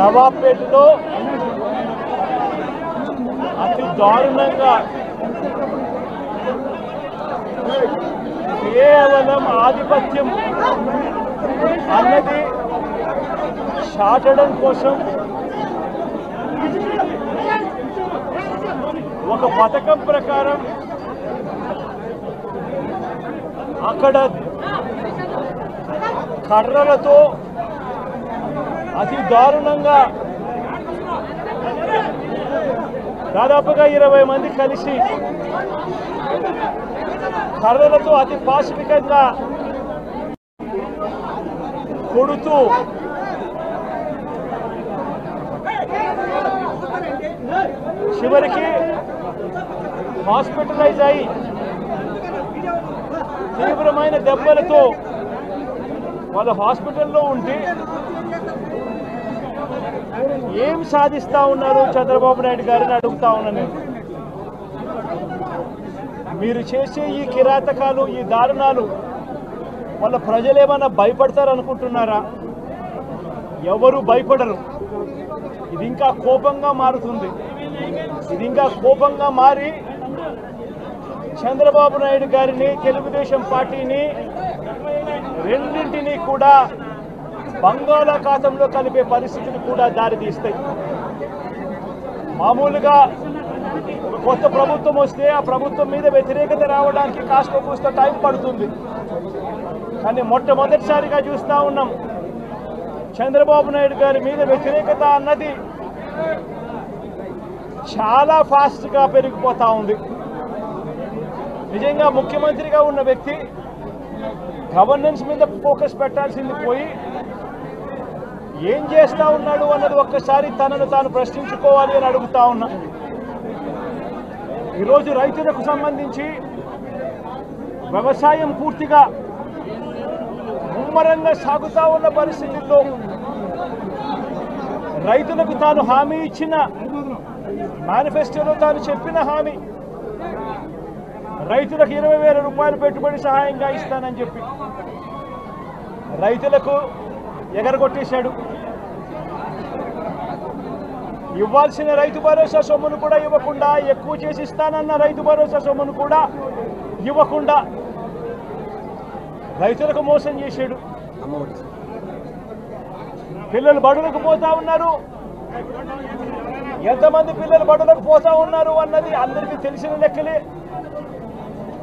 నవాబ్పేటలో అతి దారుణంగా కేవలం ఆధిపత్యం అన్నది చాటడం కోసం ఒక పథకం ప్రకారం అక్కడ కర్రలతో అతి దారుణంగా దాదాపుగా 20 మంది కలిసి కర్రలతో అతి పాశవికంగా కొడుతూ చివరికి హాస్పిటలైజ్ అయి తీవ్రమైన దెబ్బలతో వాళ్ళు హాస్పిటల్లో ఉంటే ఏం సాధిస్తా ఉన్నారు చంద్రబాబు నాయుడు గారిని అడుగుతా ఉన్నాను. మీరు చేసే ఈ కిరాతకాలు, ఈ దారుణాలు వాళ్ళ ప్రజలు ఏమన్నా భయపడతారనుకుంటున్నారా? ఎవరు భయపడరు. ఇది ఇంకా కోపంగా మారుతుంది. ఇది ఇంకా కోపంగా మారి చంద్రబాబు నాయుడు గారిని, తెలుగుదేశం పార్టీని రెండింటినీ కూడా బంగాళాఖాతంలో కలిపే పరిస్థితులు కూడా దారితీస్తాయి. మామూలుగా కొత్త ప్రభుత్వం వస్తే ఆ ప్రభుత్వం మీద వ్యతిరేకత రావడానికి కాస్త కూస్త టైం పడుతుంది. కానీ మొట్టమొదటిసారిగా చూస్తూ ఉన్నాం చంద్రబాబు నాయుడు గారి మీద వ్యతిరేకత అన్నది చాలా ఫాస్ట్గా పెరిగిపోతూ ఉంది. నిజంగా ముఖ్యమంత్రిగా ఉన్న వ్యక్తి గవర్నెన్స్ మీద ఫోకస్ పెట్టాల్సింది పోయి ఏం చేస్తూ ఉన్నాడు అన్నది ఒక్కసారి తనను తాను ప్రశ్నించుకోవాలి అని అడుగుతా ఉన్నా. ఈరోజు రైతులకు సంబంధించి వ్యవసాయం పూర్తిగా ముమ్మరంగా సాగుతూ ఉన్న పరిస్థితుల్లో రైతులకు తాను హామీ ఇచ్చిన మేనిఫెస్టోలో తాను చెప్పిన హామీ రైతులకు 20,000 రూపాయలు పెట్టుబడి సహాయంగా ఇస్తానని చెప్పి రైతులకు ఎగరగొట్టేశాడు. ఇవ్వాల్సిన రైతు భరోసా సొమ్మును కూడా ఇవ్వకుండా, ఎక్కువ చేసి ఇస్తానన్న రైతు భరోసా సొమ్మును కూడా ఇవ్వకుండా రైతులకు మోసం చేశాడు. పిల్లలు బడులకు పోతా ఉన్నారు. ఎంతమంది పిల్లలు బడులకు పోతా ఉన్నారు అన్నది అందరికీ తెలిసిన లెక్కలే.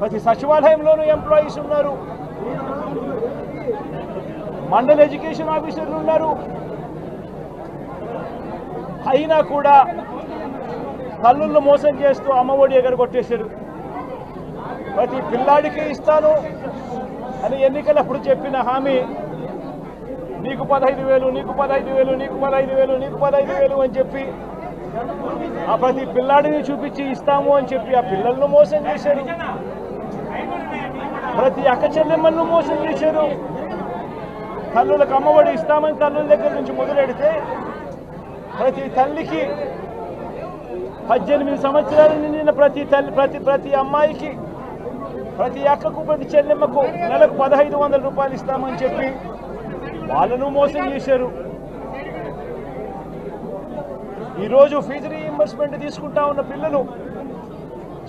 ప్రతి సచివాలయంలోనూ ఎంప్లాయీస్ ఉన్నారు, మండల ఎడ్యుకేషన్ ఆఫీసర్లు ఉన్నారు. అయినా కూడా తల్లులను మోసం చేస్తూ అమ్మఒడి ఎగరగొట్టేశారు. ప్రతి పిల్లాడికి ఇస్తాను అని ఎన్నికలప్పుడు చెప్పిన హామీ నీకు 15,000, నీకు 15,000, నీకు 15,000, నీకు 15,000 అని చెప్పి ఆ ప్రతి పిల్లాడిని చూపించి ఇస్తాము అని చెప్పి ఆ పిల్లలను మోసం చేశారు. ప్రతి అక్క చెల్లెమ్మలను మోసం చేశారు. తల్లులకు అమ్మఒడి ఇస్తామని తల్లుల దగ్గర నుంచి మొదలెడితే ప్రతి తల్లికి 18 సంవత్సరాలు నిండిన ప్రతి అమ్మాయికి, ప్రతి అక్కకు, ప్రతి చెల్లెమ్మకు నెలకు 1,500 రూపాయలు ఇస్తామని చెప్పి వాళ్ళను మోసం చేశారు. ఈరోజు ఫీజు రీయింబర్స్మెంట్ తీసుకుంటా ఉన్న పిల్లలు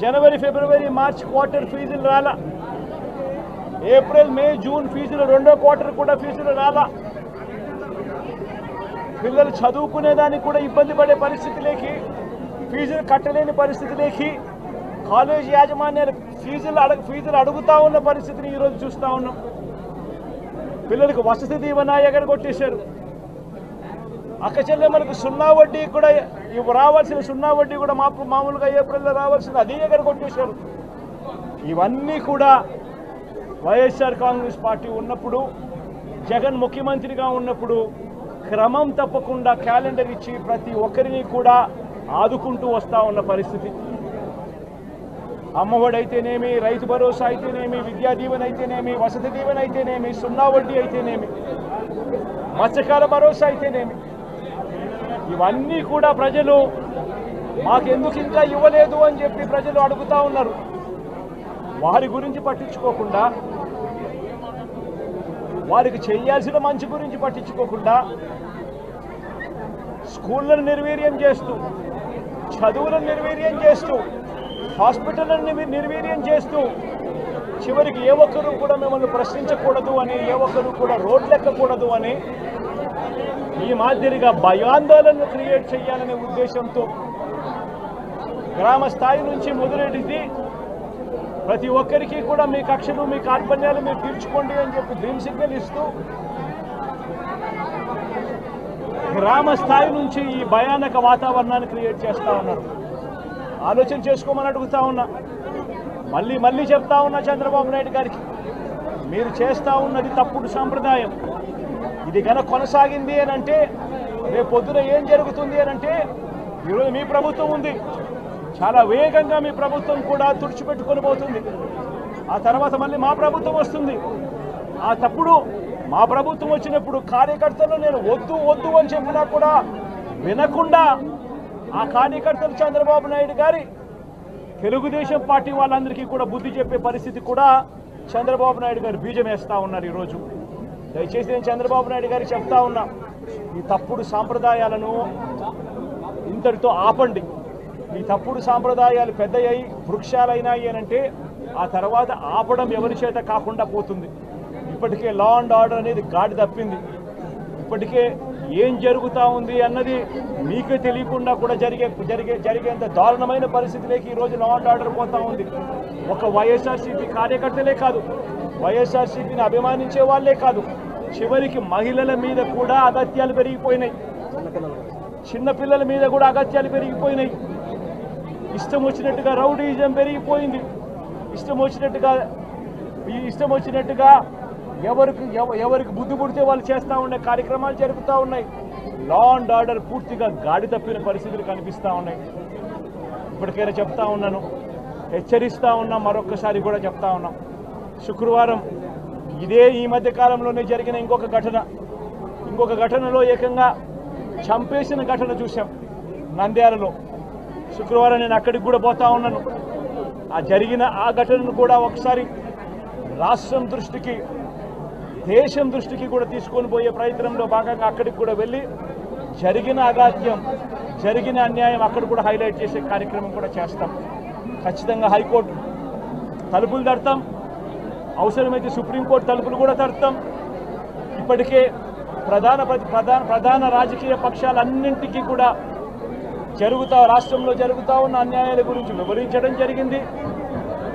జనవరి, ఫిబ్రవరి, మార్చ్ క్వార్టర్ ఫీజులు రాలా. ఏప్రిల్, మే, జూన్ ఫీజులు, 2వ క్వార్టర్ కూడా ఫీజులు రాలా. పిల్లలు చదువుకునేదానికి కూడా ఇబ్బంది పడే పరిస్థితిలోకి, ఫీజులు కట్టలేని పరిస్థితిలోకి కాలేజీ యాజమాన్యాలు ఫీజులు అడుగుతా ఉన్న పరిస్థితిని ఈరోజు చూస్తూ ఉన్నాం. పిల్లలకు వసతి దీవెన ఎగరగొట్టేశారు. అక్క చెల్లెమ్మలకు 0 వడ్డీ కూడా రావాల్సిన 0 వడ్డీ కూడా మామూలుగా ఏప్రిల్లో రావాల్సింది అది ఎగరగొట్టేశారు. ఇవన్నీ కూడా వైఎస్ఆర్ కాంగ్రెస్ పార్టీ ఉన్నప్పుడు, జగన్ ముఖ్యమంత్రిగా ఉన్నప్పుడు క్రమం తప్పకుండా క్యాలెండర్ ఇచ్చి ప్రతి ఒక్కరిని కూడా ఆదుకుంటూ వస్తూ ఉన్న పరిస్థితి. అమ్మఒడి అయితేనేమి, రైతు భరోసా అయితేనేమి, విద్యా దీవెన అయితేనేమి, వసతి దీవెన అయితేనేమి, 0 వడ్డీ అయితేనేమి, మత్స్యకాల భరోసా అయితేనేమి, ఇవన్నీ కూడా ప్రజలు మాకెందుకు ఇంకా ఇవ్వలేదు అని చెప్పి ప్రజలు అడుగుతూ ఉన్నారు. వారి గురించి పట్టించుకోకుండా, వారికి చేయాల్సిన మంచి గురించి పట్టించుకోకుండా స్కూళ్ళను నిర్వీర్యం చేస్తూ, చదువులను నిర్వీర్యం చేస్తూ, హాస్పిటళ్లను నిర్వీర్యం చేస్తూ, చివరికి ఏ ఒక్కరూ కూడా మిమ్మల్ని ప్రశ్నించకూడదు అని, ఏ ఒక్కరూ కూడా రోడ్లెక్కకూడదు అని ఈ మాదిరిగా భయాందోళనను క్రియేట్ చేయాలనే ఉద్దేశంతో గ్రామ స్థాయి నుంచి మొదలెడితే ప్రతి ఒక్కరికి కూడా మీ కక్షలు, మీ కార్పణ్యాలు మీరు తీర్చుకోండి అని చెప్పి గ్రీన్ సిగ్నల్ ఇస్తూ గ్రామ స్థాయి నుంచి ఈ భయానక వాతావరణాన్ని క్రియేట్ చేస్తూ ఉన్నారు. ఆలోచన చేసుకోమని అడుగుతా ఉన్నా. మళ్ళీ చెప్తా ఉన్నా చంద్రబాబు నాయుడు గారికి, మీరు చేస్తూ ఉన్నది తప్పుడు సాంప్రదాయం. ఇది కనుక కొనసాగింది అని అంటే రేపు పొద్దున ఏం జరుగుతుంది అని అంటే, ఈరోజు మీ ప్రభుత్వం ఉంది, చాలా వేగంగా మీ ప్రభుత్వం కూడా తుడిచిపెట్టుకొని పోతుంది. ఆ తర్వాత మళ్ళీ మా ప్రభుత్వం వస్తుంది. ఆ తప్పుడు మా ప్రభుత్వం వచ్చినప్పుడు కార్యకర్తలు నేను వద్దు అని చెప్పినా కూడా వినకుండా ఆ కార్యకర్తలు చంద్రబాబు నాయుడు గారి తెలుగుదేశం పార్టీ వాళ్ళందరికీ కూడా బుద్ధి చెప్పే పరిస్థితి కూడా చంద్రబాబు నాయుడు గారు బీజం వేస్తూ ఉన్నారు. ఈరోజు దయచేసి నేను చంద్రబాబు నాయుడు గారికి చెప్తా ఉన్నా, ఈ తప్పుడు సాంప్రదాయాలను ఇంతటితో ఆపండి. ఈ తప్పుడు సాంప్రదాయాలు పెద్దయ్యాయి, వృక్షాలైనాయి అనంటే ఆ తర్వాత ఆపడం ఎవరి చేత కాకుండా పోతుంది. ఇప్పటికే లా అండ్ ఆర్డర్ అనేది గాడి తప్పింది. ఇప్పటికే ఏం జరుగుతూ ఉంది అన్నది మీకే తెలియకుండా కూడా జరిగేంత దారుణమైన పరిస్థితిలోకి ఈరోజు లా అండ్ ఆర్డర్ పోతూ ఉంది. ఒక వైఎస్ఆర్సీపీ కార్యకర్తలే కాదు, వైఎస్ఆర్సీపీని అభిమానించే వాళ్ళే కాదు, చివరికి మహిళల మీద కూడా అగత్యాలు పెరిగిపోయినాయి, చిన్నపిల్లల మీద కూడా అగత్యాలు పెరిగిపోయినాయి. ఇష్టం వచ్చినట్టుగా రౌడీజం పెరిగిపోయింది. ఇష్టం వచ్చినట్టుగా ఎవరికి బుద్ధి పుడితే వాళ్ళు చేస్తూ ఉండే కార్యక్రమాలు జరుగుతూ ఉన్నాయి. లా అండ్ ఆర్డర్ పూర్తిగా గాడి తప్పిన పరిస్థితులు కనిపిస్తూ ఉన్నాయి. ఇప్పటికైనా చెప్తా ఉన్నాను, హెచ్చరిస్తూ ఉన్నాం, మరొక్కసారి కూడా చెప్తా ఉన్నాం. శుక్రవారం ఈ మధ్య కాలంలోనే జరిగిన ఇంకొక ఘటనలో ఏకంగా చంపేసిన ఘటన చూసాం నంద్యాలలో. శుక్రవారం నేను అక్కడికి కూడా పోతా ఉన్నాను. ఆ ఘటనను కూడా ఒకసారి రాష్ట్రం దృష్టికి, దేశం దృష్టికి కూడా తీసుకొని పోయే ప్రయత్నంలో భాగంగా అక్కడికి కూడా వెళ్ళి జరిగిన అగాత్యం, జరిగిన అన్యాయం అక్కడ కూడా హైలైట్ చేసే కార్యక్రమం కూడా చేస్తాం. ఖచ్చితంగా హైకోర్టు తలుపులు తడతాం, అవసరమైతే సుప్రీంకోర్టు తలుపులు కూడా తడతాం. ఇప్పటికే ప్రధాన రాజకీయ పక్షాలన్నింటికీ కూడా రాష్ట్రంలో జరుగుతూ ఉన్న అన్యాయాల గురించి వివరించడం జరిగింది.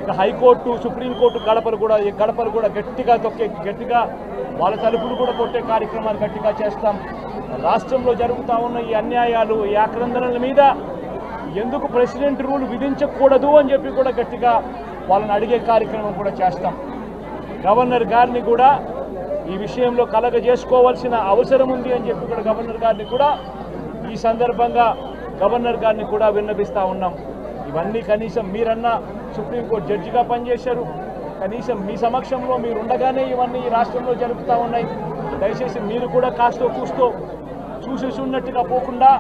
ఇక హైకోర్టు, సుప్రీంకోర్టు గడపలు కూడా గట్టిగా వాళ్ళ తలుపులు కూడా కొట్టే కార్యక్రమాలు గట్టిగా చేస్తాం. రాష్ట్రంలో జరుగుతూ ఉన్న ఈ అన్యాయాలు, ఈ ఆక్రందనల మీద ఎందుకు ప్రెసిడెంట్ రూల్ విధించకూడదు అని చెప్పి కూడా గట్టిగా వాళ్ళని అడిగే కార్యక్రమం కూడా చేస్తాం. గవర్నర్ గారిని కూడా ఈ విషయంలో కలగజేసుకోవాల్సిన అవసరం ఉంది అని చెప్పి కూడా గవర్నర్ గారిని కూడా ఈ సందర్భంగా విన్నపిస్తూ ఉన్నాం. ఇవన్నీ కనీసం మీరన్నా సుప్రీంకోర్టు జడ్జిగా పనిచేశారు, కనీసం మీ సమక్షంలో మీరు ఉండగానే ఇవన్నీ ఈ రాష్ట్రంలో జరుగుతూ ఉన్నాయి. దయచేసి మీరు కూడా కాస్తో కూస్తో చూసేసి ఉన్నట్టుగా పోకుండా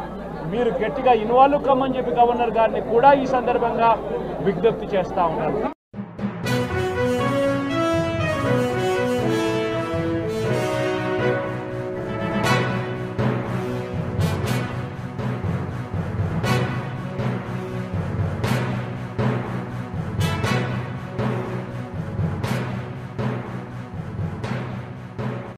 మీరు గట్టిగా ఇన్వాల్వ్ కమ్మని చెప్పి గవర్నర్ గారిని కూడా ఈ సందర్భంగా విజ్ఞప్తి చేస్తూ ఉన్నారు.